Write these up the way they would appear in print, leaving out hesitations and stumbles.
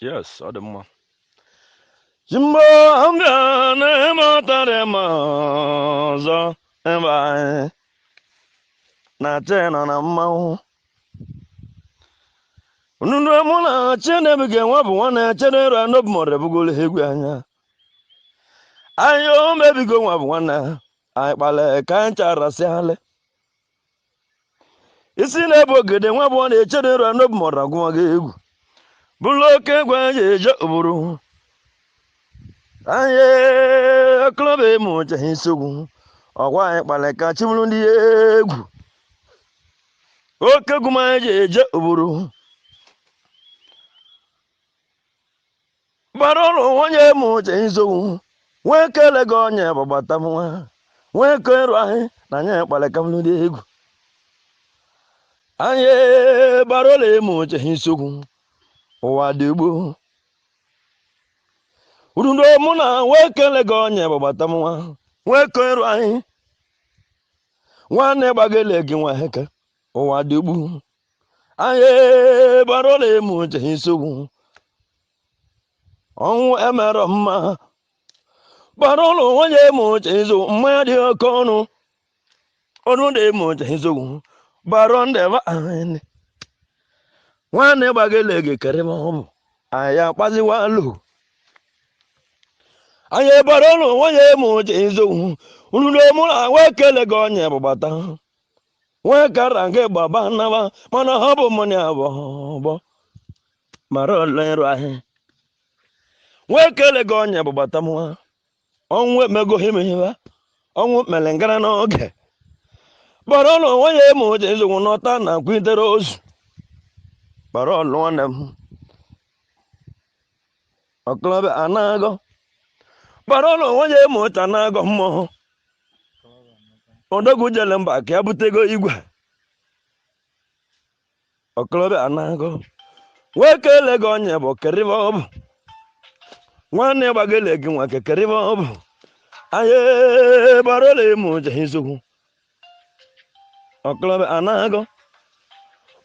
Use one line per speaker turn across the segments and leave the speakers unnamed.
Yes, ọ dị mma. Jimbo ambia na matare mazo eba na tena na mmanwụ. Nunu emu na chene bige nwa bụ nwa na chene ra no more bugolo egwu anya. Ayo mebigo nwa bụ nwa na ai kpale ka nchara si ale. Isi na ebo gede nwa bụ na chene ra no more agwa ga egwu. Bulo ke gwa je oburu. Aye klobe mu je hisogu. Ọgwa anyị kpale ka chibulu ndị egwu. Oke guma je oburu. Barolo onye mu je hisogu. Nwe kele go onye babata mwa. Nwe kero anyị na nye kpale ka ndị egwu. Aye barolo mu je hisogu. Ụwa dị ugbo. Urundo mụ na nwe kele go onye babata mwa. Nwe kero anyị. Nwanne gbagele gị nwa heke ụwa dị ugbu anyị barole emu je nsogbu ọnwụ emere mma barolo onye emu je nsogbu mmanya dị oke ọnụ ọnụ dị emu je nsogbu baro ndị ba anyị nwanne gbagele gị kere ma ọ bụ anyị akpaziwa lo anyị barolo onye emu je nsogbu ululo mụ na nwe kele gị onye bụbata nwe kara nke gbaba naba mana ha bụ mụnye abụọ mara olerụ ahị nwe kele gị onye bụbata mụa ọnwụ emego imeheba ọnwụ mere ngara n'oge bara ụlọ onye emu ụjọ izogwu n'ọta na kwitere ozu bara ọlụ nwanne m ọkụlọbịa anago bara ụlọ onye emu ụcha na-agọ mmụọ odogwu jele mba ka ya butego igwe ọkọlọbịa anago wee kele gị onye bụ keribe ọ bụ nwanne gbagele gị nwa kekeribe ọ bụ anyị barole emu je izogwu ọkọlọbịa anago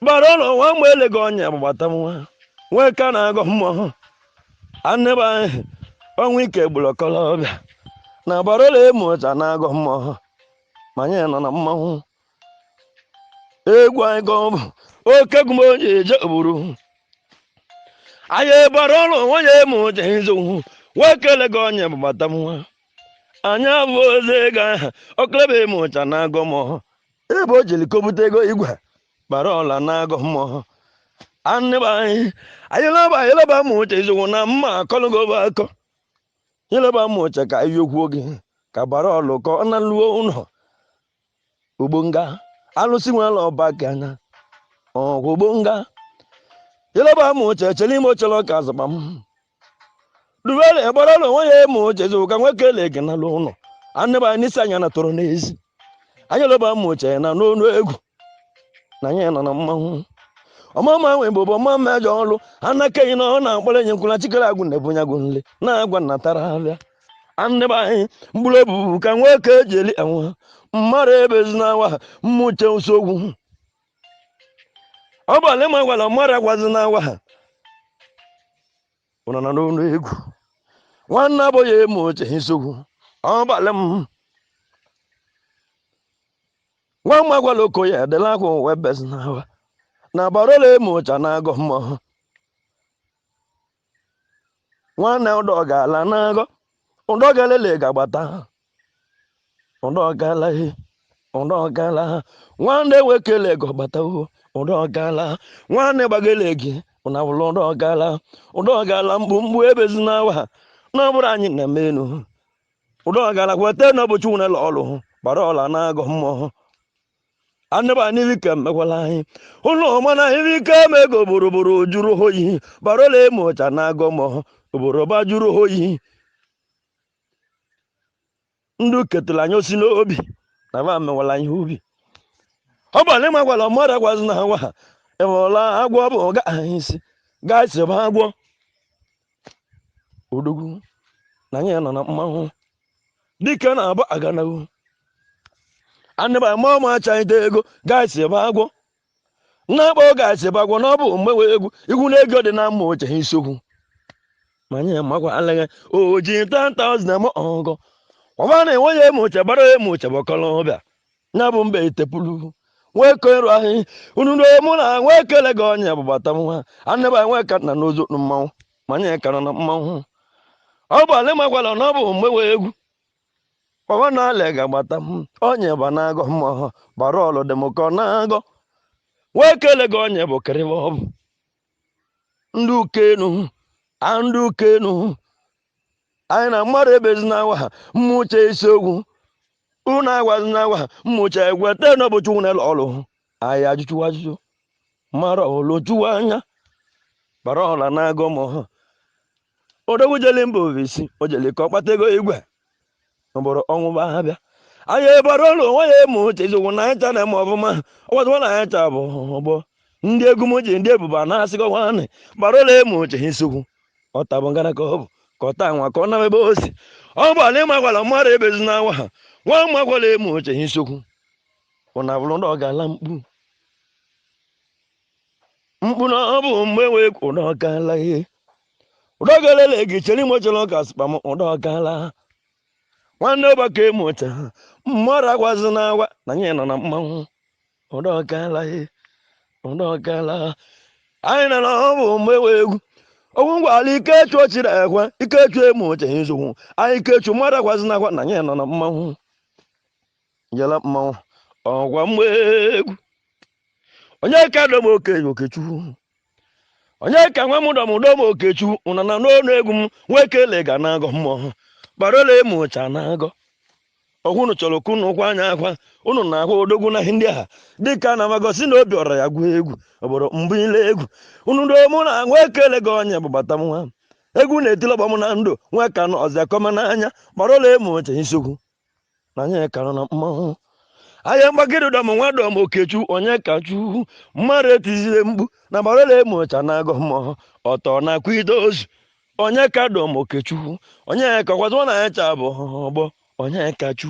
barolo nwa mgbe ele gị onye bụ gbata nwa nwee ka na-agọ mmụọ anebe anyị ọnwa ike gburu ọkọlọbịa na barole emu ụcha na-agọ mmụọ manye nọ na mmanwụ egwu anyị ka ọ bụ oke gụm onye eje obodo anyị bara ọrụ onye emu je izogwu nwekele gị onye bụbata nwa anyị abụ ozi ego aha ọkụlebe emu ụcha na-agọ mmụọ ebe o jiri kobute ego igwe bara ọla na-agọ mmụọ anịba anyị leba mụ uche izogwu na mma akọlụgobe akọ ileba mụ uche ka anyị okwuo gị ka bara ọlụ ka ọ na luo ụlọ ugbonga alụsị nwere ọba ka anya ọgwụ ugbonga ileba mụ uche chele ime ochele ọka azụkpa m rubere gbara ụlọ nwe ya emu uche zụ ka nwe kele gị na ụlọ anịba n'isi anya na tọrọ n'ezi anyị leba mụ uche na n'onu egwu na anyị nọ na mmanwụ ọmama nwe bụ ọma mmejọ ọlụ anakeghị na ọ na-akpọrọ enye nkwụla chikere agwụ na-ebunyago nle na-agwa nnatara abịa anịba anyị mkpụrụ ebubu ka nwoke eji eli enwe mmadụ ebezinawa mmụche nsogwu ọ bụ ala ma gwara mmadụ agwazinawa ha ụnọ na n'ọnụ egwu nwanne abụghị emu oche nsogwu ọ balị m nwa mma gwara okoye edela akwa uwe bezinawa na barola emu ụcha na-agọ mmụọ nwanne ụdọ ga-ala na-agọ ụdọ ga-elele ga-agbata ụdọgala nwanne wekele ego gbata ụdọgala nwanne gbagele gị na ụlọ ụdọgala mgbu ebezinawa na ọ bụrụ anyị na-eme enu ụdọgala kweta na ọbụchi nwere ọlụ bara ọla na-agọ mmụọ anịba n'ike mekwala anyị ụlọ mana ike ma ego boroboro juru oyi barola emu ụcha na-agọ mmụọ oboroba juru oyi ndụ ketara anyị osi n'obi na ba mewala ihe ubi ọ bụ alịma gwara mmadụ agwazi na nwa ha enwela agwọ bụ ga anyị isi gaa isi bụ agwọ odogwu na anyị nọ na mmanwụ dike na-abụ aganago anịba ma ọma achaghịde ego gaa isi bụ agwọ na-akpọ oge asị bagwa na ọ bụ mgbe wee egwu igwu na ego dị na mma oche isiokwu manye makwa alaghị oji 10,000 eme ọgọ ọba na enweghị eme oche gbara eme oche bọkọlọbịa ya bụ mbe itepulu nwoke ịrụ ahịa unu na mụ na nwa ekele gị onye bụ gbata nwa aneba nwe ka na n'ozu mmanwụ manye kara na mmanwụ ọ bụ ala makwala na ọ bụ mgbe wee egwu ọba na ala ga-agbata onye ba na-agọ mmụọ gbara ọlụ dị m ka ọ na-agọ nwa ekele gị onye bụ kịrịba ọ bụ ndị ukenu ndị ukenu anyị na mmadụ ebezina awa ha mmụcha isiokwu unu agwazina awa ha mmụcha egwete n'ọbụchị nwunye ọlụ anyị ajụchụwa ajụjụ mara ọlụ chụwa anya bara ọla na-agọ ma ha odogwu jeli mba ovesi o jeli ka ọ kpata ego igwe ọbụrụ ọnwụ ba ha bịa anyị ebara ụlọ nwa ya eme uche izokwu na anyị na eme ọbụma ọgbazụwa na anyị cha bụ ọgbọ ndị egwu m ji ndị ebuba na-asịgọ nwanne bara ụlọ eme uche ha isokwu ọta bụ ngara ka ọ bụ ka ọta nwa ka ọ na ebe o si ọ bụ ala ịmakwala mmadụ ebezi na awa ha nwa makwala eme uche ha isokwu ụna bụrụ ndị ọ ga-ala mkpu na ọ bụ mgbe wee ụdọ ọkala ihe ụdọ galele gị chere imochela ọka spam ụdọ ọkala nwanne ọgbakọ emocha mmadụ agwazi na agwa na anyị nọ na mmanwụ ụdọ ọkala ihe ụdọ ọkala anyị nọ na ọ bụ mgbe wee egwu ogwu ngwala ikechu ochiri ekwe ikechu emocha izogwu anyị ikechu mmadụ agwazi na agwa na anyị nọ na mmanwụ jela mmanwụ ọgwa mgbe egwu onye ka dọm okechukwu onye ka nwa m dọm okechukwu ụna na n'ọnụ egwu m nwekele ga na-agọ mmụọ gbarola emu ụcha na-agọ ọhụrụ chọrọ ka unu kwa anya akwa unu na-ahụ odogwu na ndị agha dịka na amagosi na obi ọra ya gụọ egwu obodo mbụ ile egwu unu domụ na nwekele ga onye bụ bata m nwa egwu na-etili ọgbam na ndụ nwe ka nọ ọzọ akọma n'anya gbarola emu ụcha isiokwu na anyị karụ na mmanwụ ahịa mgbagide dọm nwa dọm okechu onye kachu mmadụ etizire mkpu na gbarala emocha na-agọ mmụọ ọtọ na-akwa ide ozu onye ka dọm okechu onye ka kwazụọ na ya cha bụ ọgbọ onye kachu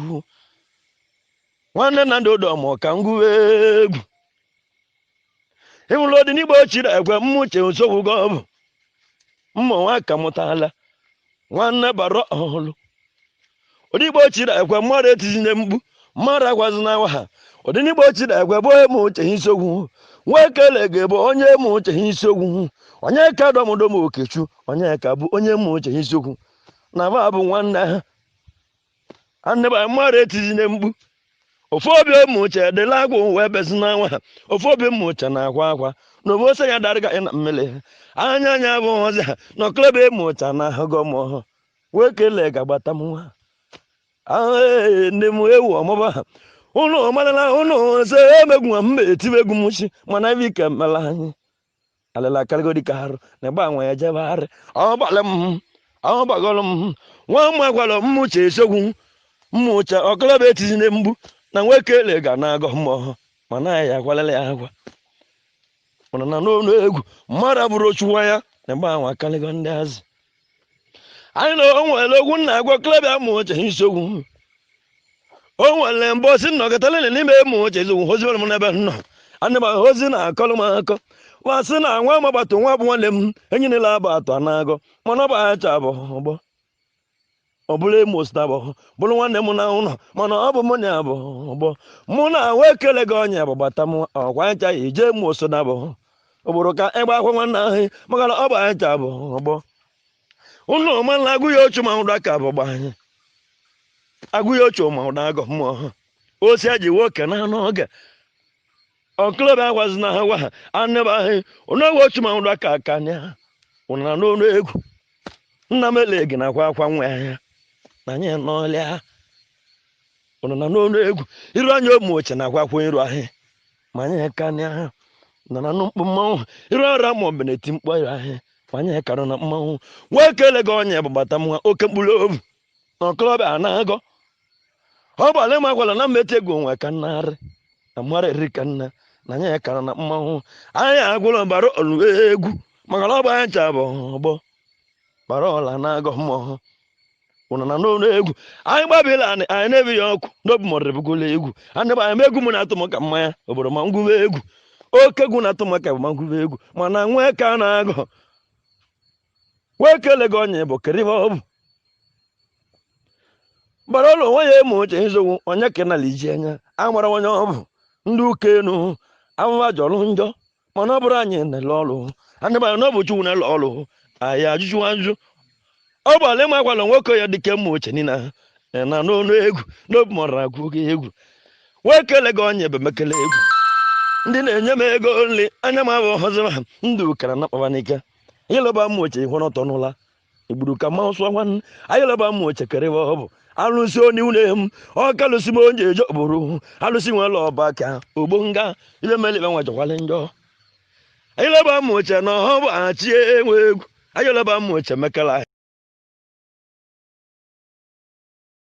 nwanne na ndị dọm ka ngwuwe egwu ịhụrụ dị n'igbo ochiri ekwe mmụche nsogbu gị ọ bụ mmụ nwa ka mụtala nwanne bara ọlụ odigbo ochiri ekwe mmadụ etizire mkpu mmadụ agwazi na awa ha ọdịnigbo ochiri egwe bụ eme uche ha isiokwu nwekele ga-ebu onye eme uche ha isiokwu onye ka dọmdọm okechu onye ka bụ onye eme uche ha isiokwu na ba bụ nwanne ha aneba mmadụ etizine mkpu ofu obi eme uche dịla agwụ wee bezi na nwa ha ofu obi eme uche na-akwa akwa na obe ose ya darịga ị na mmele anya anya bụ ọzi ha na ọkụlebe eme uche na ahụgọ m ọhụ nwekele ga-agbata m nwa ndị m ewu ọmụba ha ụnụ ọmalala ụnụ se emegwu ma mba etibegwu m chi mana ebe ike mela anyị alịla karịgodi ka arụ na ịgba nwa ya jebegharị ọgbagọrọ m nwa m agwara mmụche esogwu mmụche ọkọlọba etizine mgbu na nwekele ga na-agọ mmụọ mana ya agwalala ya agwa mana na n'ọnụ egwu mmadụ abụrụ chụwa ya na ịgba nwa karịgo ndị azụ anyị na o nwere ogwu na-agwa klọbịa mmụche isogwu o nwere mbọ si nnọkọtala n'ime mmụche isogwu hozibere m n'ebe nnọ ana m hozi na akọlụ m akọ wasị na nwa m agbata nwa bụ nwanne m enyi niile agba atọ na-agọ mana ọ bụ acha bụ ọgbọ ọ bụrụ emosta bụ bụrụ nwanne m na ụlọ mana ọ bụ mụ na ya bụ ọgbọ mụ na nwekele gị onye bụ gbata m ọkwa ncha ije moso na bụ obodo ka ịgba akwa nwanne ahụ maka na ọ bụ acha bụ ọgbọ ụnụ ọmala agụ ya ochu ma ụda ka bụ gbanye agụ ya ochu ma ụda agọ mmụọ osi eji nwoke na n'oge ọkụlọbịa agwazi na ha gwa ha anebe ahụ onoge ochu ma ụda ka aka nya ụna n'ọnụ egwu nna m elegi na akwa akwa nwa ya na anyị n'ọlịa ụna n'ọnụ egwu iru anya ụmụ oche na akwa akwa iru ahụ ma anyị ka nya na na mkpu mmanwụ iru ọra ma ọ bụ na-eti mkpọ iru ahụ anyị karụ na mmanwụ nwekele gị onye bụ gbata nwa oke mkpụrụ obi na ọkọlọbịa na-agọ ọ bụ ala magwala na mmeti egwu onwe ka nnarị na mmadụ eri ka nna na anyị karụ na mmanwụ anyị agwụrụ bara ọlụ egwu maka na ọ bụ anyị cha bụ ọgbọ bara ọla na-agọ mmụọ ụnụ na n'ọnụ egwu anyị gbabila anyị na-ebi ya ọkụ n'obi mọrịbụgola egwu anyị bụ anyị egwu m na-atụ m ka mmanya obodo ma ngwụwa egwu oke egwu na-atụ maka bụ magụba egwu mana nwee ka a na-agụ wee kele gị onye bụ keribe ọ bụ bara ụlọ onwe ya eme uche izogwu onye ka nala iji anya amara onye ọ bụ ndị ụka enu amụma jọrọ njọ mana ọ bụrụ anyị na-ele ọrụ ndị bara na ọ bụ chukwu na-ele ọrụ anyị ajụjụ ajụ ọ bụ ala ịmakwala nwoke ya dịka mma uche niile na n'ọnụ egwu n'obi mara agụ gị egwu wee kele gị onye bụ mekele egwu ndị na-enye m ego nri anya m abụ ọzọma ndị ụkara na kpabanike ịlọba mma uche hụrụ ọtọ n'ụla igburu ka ma ọsọ nwanne ayịlọba mma uche kerebe ọ bụ alụsị onye une m ọka lụsị m onye eje obodo alụsị nwere ọba ka ogbo nga ibe mere ibe nwa jọkwala njọ ayịlọba mma uche na ọ bụ achị enwe egwu ayịlọba mma uche mekala